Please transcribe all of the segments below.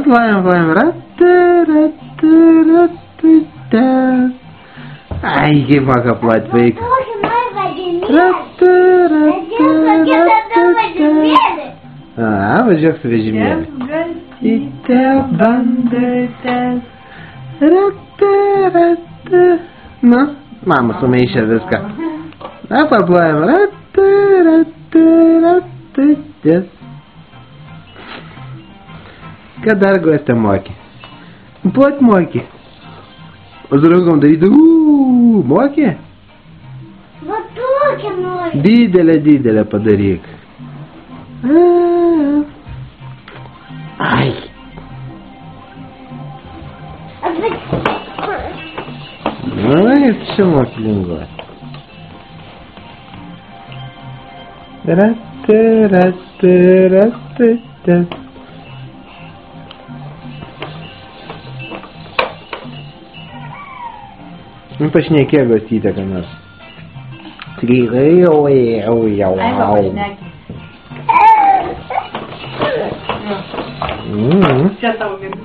Plojam. Ai, kaip moka plot vaikas. Važiuok su vežimėliu. Ryte bandutės. Nu, mama sumaišė viską. Paplojam. Ką dar Guostė moki? Plot moki. O su rankom daryti, moki? Va tokia nori. Didelę padaryk. Ai. Ai, čia moki linguoti. Nu, pašnekė Guostytė, ką nors. Čia tau galiu.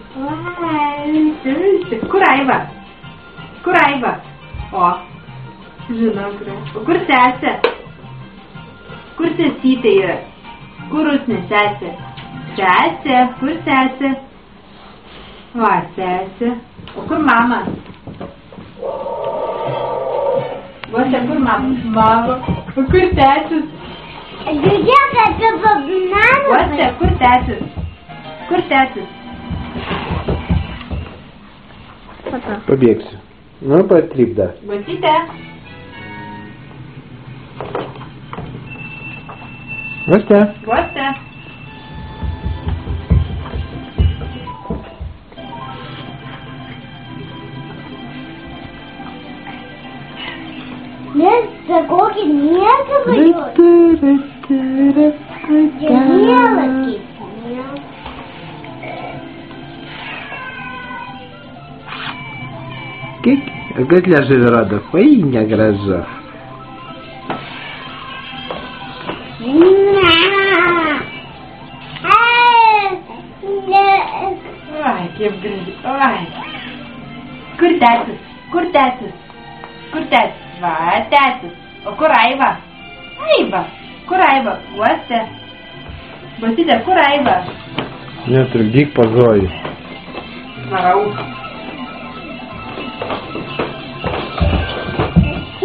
Kur Aiva? Kur Aiva? O, žinau, kur. O kur sesė? Kur sesytė yra? Kur Rusnė sesė? Sesė, kur sesė? Va, sesė. O kur mama? Guostė, kur mama? Mama. O kur tesis? Žiūrėk, kad tu pabinamas. Guostė, kur tesis? Kur tesis? Pabėgsiu. Nu, patryp dar. Guostytė. Guostė. Guostė. Nes kokį nieką važiuoti. Žemėlapį. Kad liežuvį rodo, painė gražu. Ai, kaip graži. Ai. Kur tesis? Kur tesis? Kur tesis? Va, tesis. O kur Aiva? Aiva. Kur Aiva? Guostė. Guostytė, kur Aiva? Netrukdyk pazojį. Varau.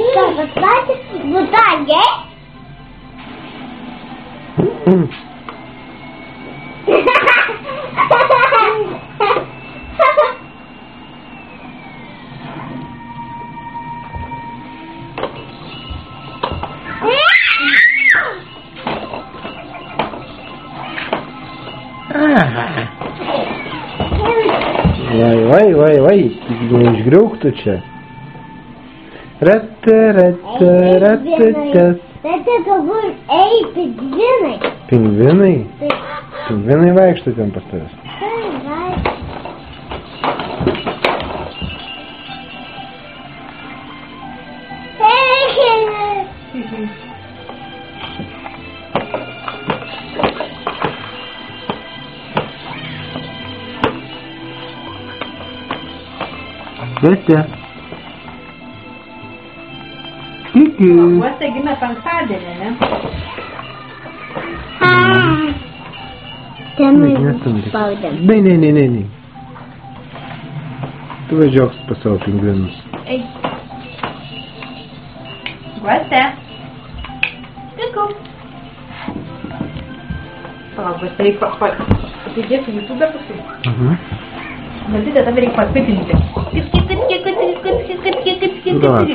Ką pasakė? Butagė? Vai, tik neišgriauktų čia. Ratatatas. Bet čia galbūt pingvinai. Pingvinai? Pingvinai vaikšto ten pas tavęs. Guostė. Kiki. Guostė gimė penktadienį, ne? Ten spaudėm. Ne. Tu važiuok pas savo pingvinus. Ei. Guostė. Tikau. Palauk, Guostė, reik atidėti YouTube paskui. Guostytė, tave reik paspipinti. Palauk.